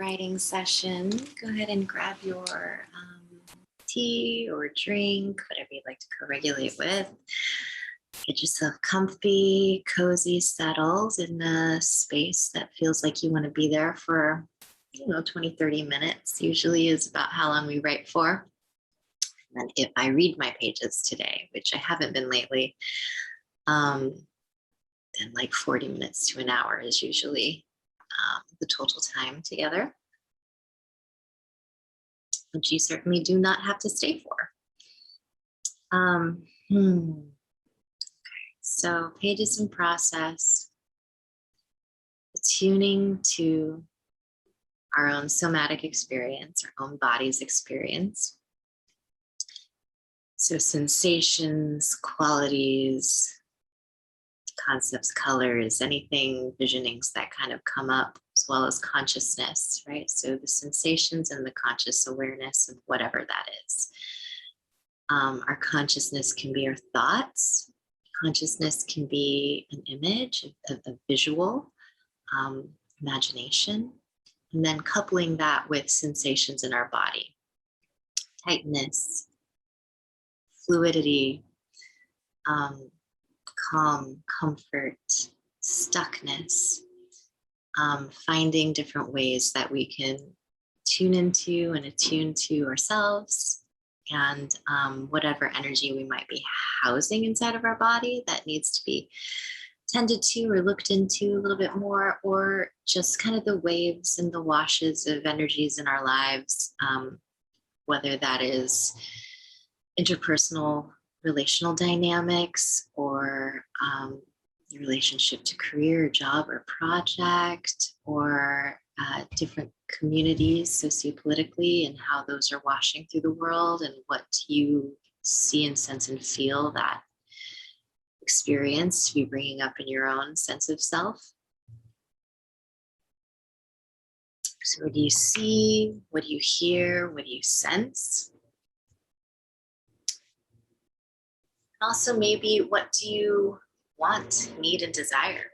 writing session. Go ahead and grab your tea or drink, whatever you'd like to co-regulate with. Get yourself comfy, cozy, settled in a space that feels like you want to be there for, 20, 30 minutes usually is about how long we write for. And then if I read my pages today, which I haven't been lately, then like 40 minutes to an hour is usually the total time together, which you certainly do not have to stay for. So pages in process, attuning to our own somatic experience, our own body's experience. So sensations, qualities, concepts, colors, anything, visionings that kind of come up, as well as consciousness, right? So the sensations and the conscious awareness of whatever that is. Our consciousness can be our thoughts. Consciousness can be an image, a visual, imagination, and then coupling that with sensations in our body. Tightness, fluidity, calm, comfort, stuckness, finding different ways that we can tune into and attune to ourselves and whatever energy we might be housing inside of our body that needs to be tended to or looked into a little bit more, or just kind of the waves and the washes of energies in our lives, whether that is interpersonal relational dynamics or your relationship to career, job, or project, or different communities sociopolitically and how those are washing through the world and what you see and sense and feel that experience to be bringing up in your own sense of self. So what do you see? What do you hear? What do you sense? Also, maybe what do you want, need, and desire?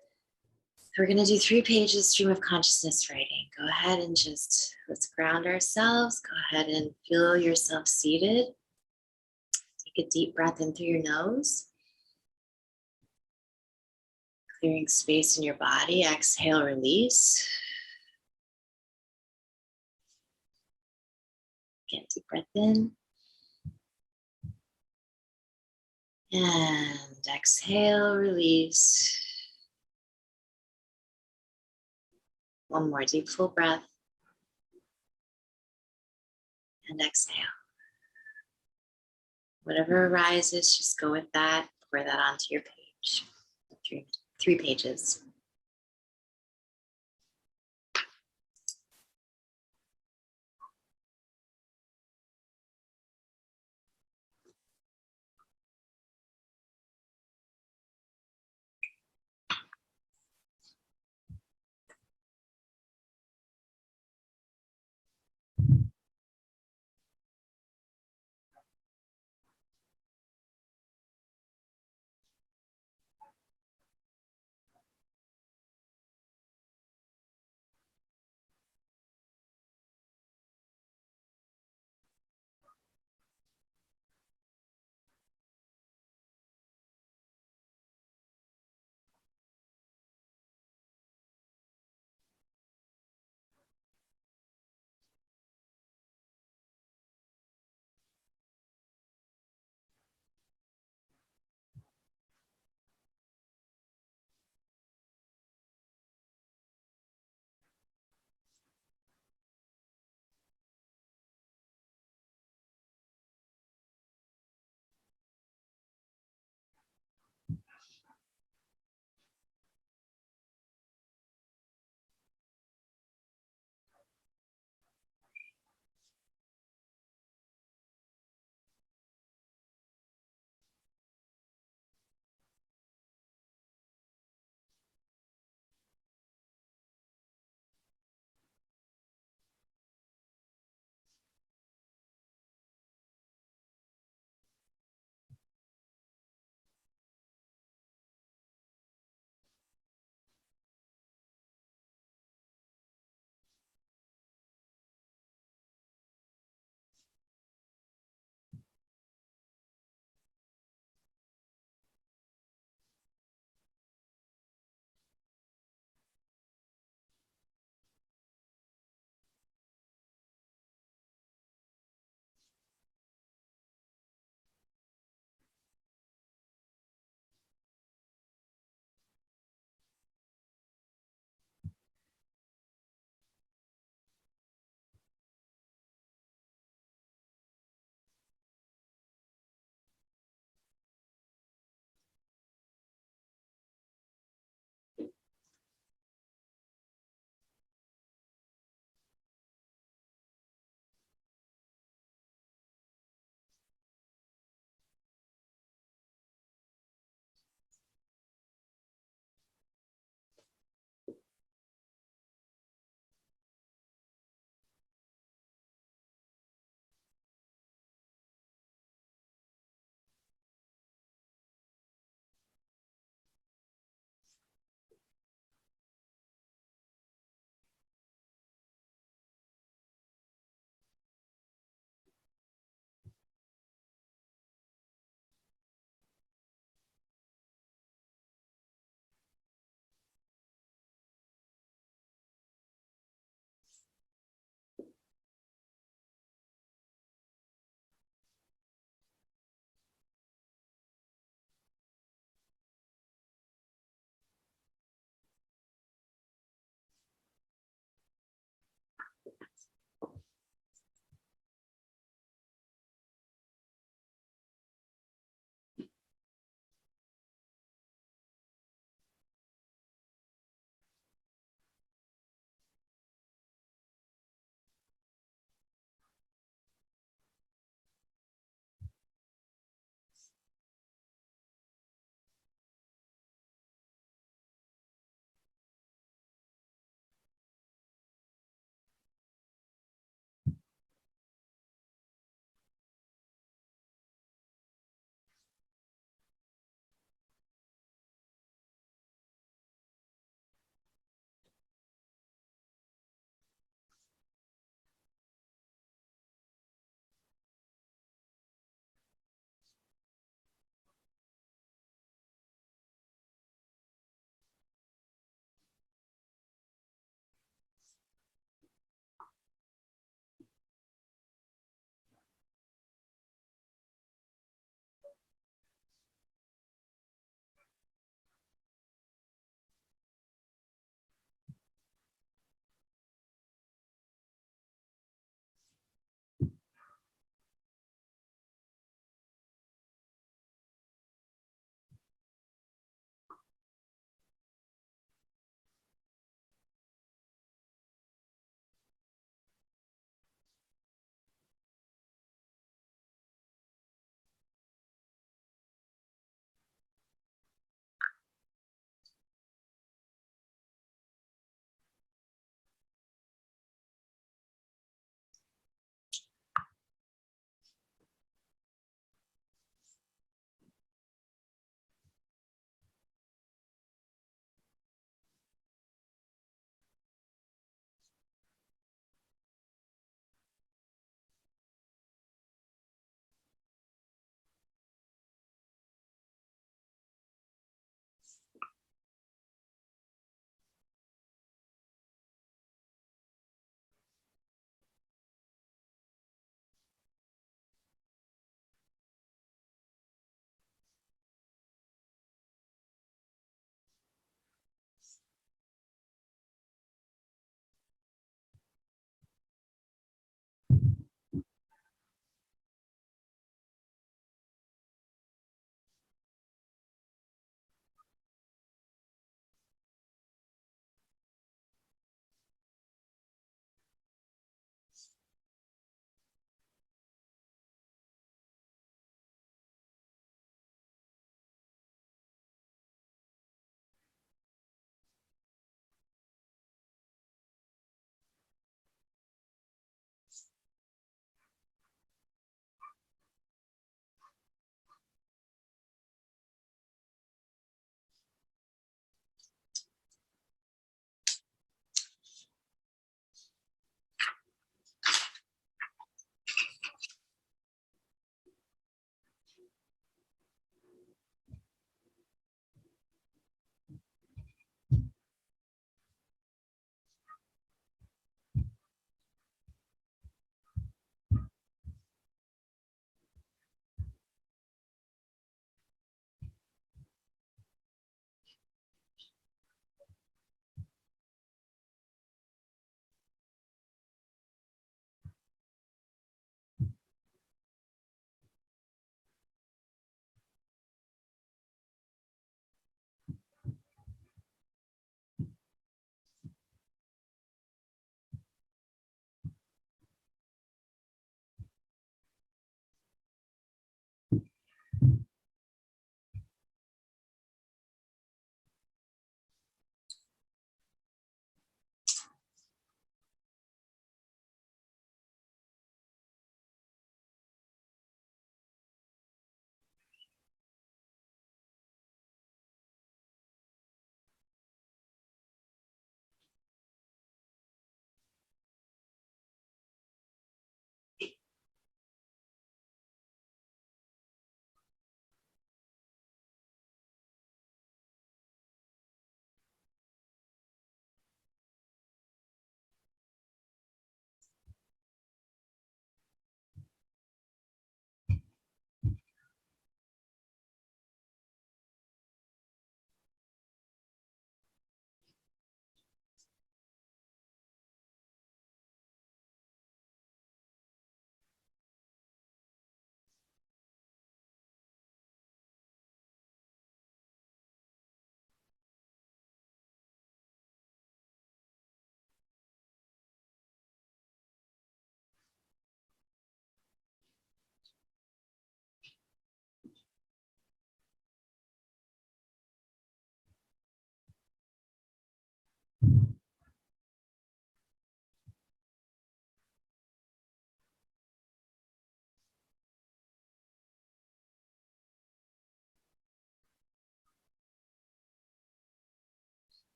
We're going to do 3 pages stream of consciousness writing. Go ahead and let's ground ourselves. Go ahead and feel yourself seated. Take a deep breath in through your nose. Clearing space in your body. Exhale, release. Again, deep breath in. And exhale, release. One more deep, full breath. And exhale. Whatever arises, just go with that. Pour that onto your page. 3 pages.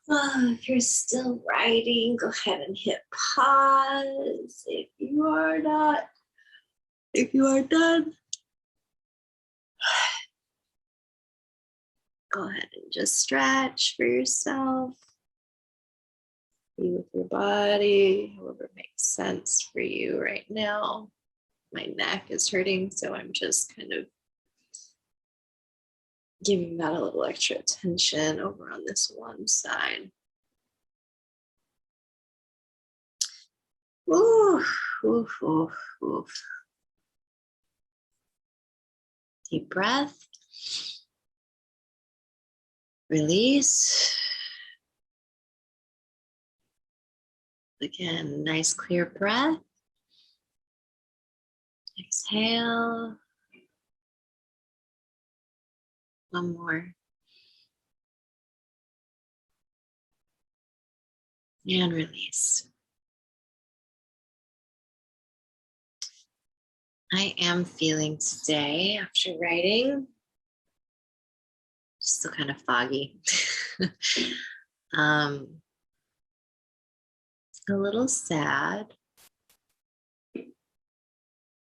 Oh, if you're still writing, go ahead and hit pause. If you are not, if you are done, go ahead and just stretch for yourself. Be with your body, however makes sense for you right now. My neck is hurting, so I'm just kind of giving that a little extra attention over on this one side. Oof, oof, oof, oof. Deep breath. Release. Again, nice clear breath. Exhale. One more. And release. I am feeling today, after writing, still kind of foggy. A little sad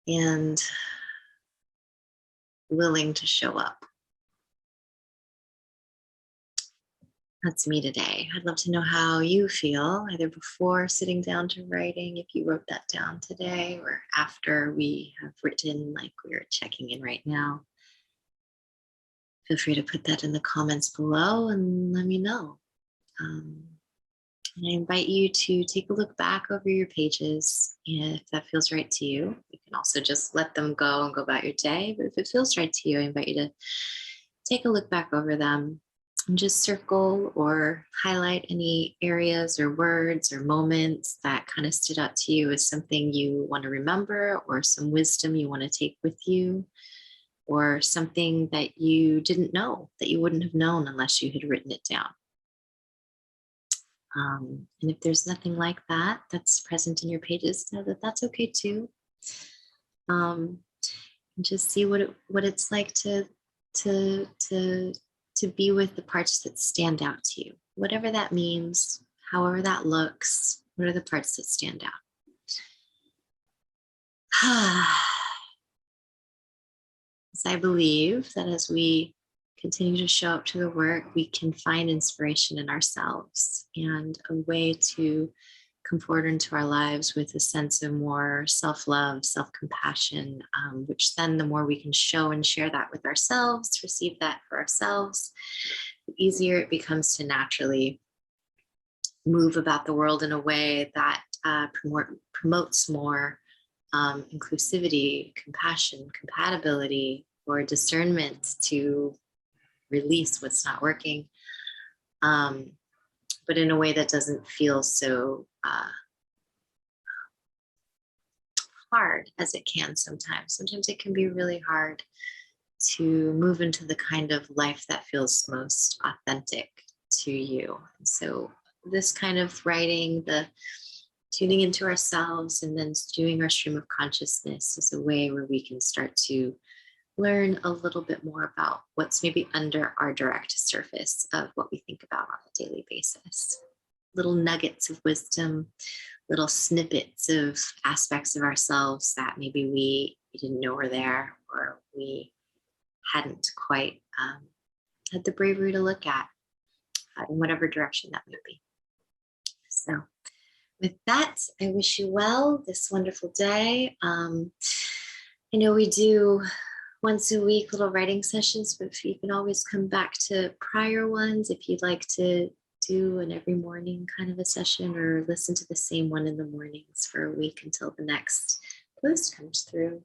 and willing to show up. That's me today. I'd love to know how you feel, either before sitting down to writing, if you wrote that down today, or after we have written, like we're checking in right now. Feel free to put that in the comments below and let me know. And I invite you to take a look back over your pages if that feels right to you. You can also just let them go and go about your day. But if it feels right to you, I invite you to take a look back over them and just circle or highlight any areas or words or moments that kind of stood out to you as something you want to remember, or some wisdom you want to take with you, or something that you didn't know that you wouldn't have known unless you had written it down. And if there's nothing like that that's present in your pages, know that that's okay too. And just see what it's like to be with the parts that stand out to you, whatever that means, however that looks. What are the parts that stand out? As I believe that as we continue to show up to the work, we can find inspiration in ourselves and a way to come forward into our lives with a sense of more self-love, self-compassion, which then the more we can show and share that with ourselves, receive that for ourselves, the easier it becomes to naturally move about the world in a way that promotes more inclusivity, compassion, compatibility, or discernment to release what's not working, but in a way that doesn't feel so hard as it can sometimes. Sometimes it can be really hard to move into the kind of life that feels most authentic to you. And so this kind of writing, the tuning into ourselves and then doing our stream of consciousness, is a way where we can start to learn a little bit more about what's maybe under our direct surface of what we think about on a daily basis. Little nuggets of wisdom, little snippets of aspects of ourselves that maybe we didn't know were there, or we hadn't quite had the bravery to look at in whatever direction that may be. So with that, I wish you well this wonderful day. I know we do once a week little writing sessions, but you can always come back to prior ones if you'd like to do an every morning kind of a session, or listen to the same one in the mornings for a week until the next post comes through.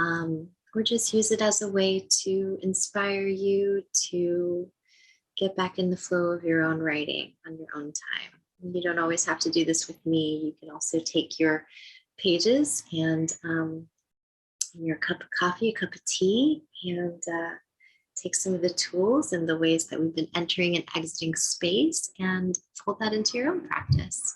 Or just use it as a way to inspire you to get back in the flow of your own writing on your own time. You don't always have to do this with me. You can also take your pages and your cup of coffee, a cup of tea, and take some of the tools and the ways that we've been entering and exiting space and fold that into your own practice.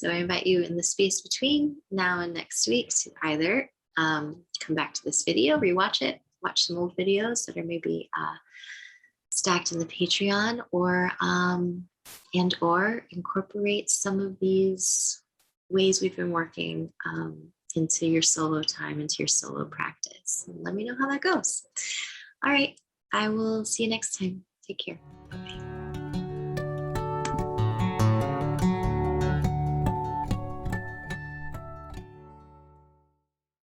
So I invite you in the space between now and next week to either come back to this video, rewatch it, watch some old videos that are maybe stacked in the Patreon, or incorporate some of these ways we've been working into your solo time, into your solo practice. And let me know how that goes. All right, I will see you next time. Take care.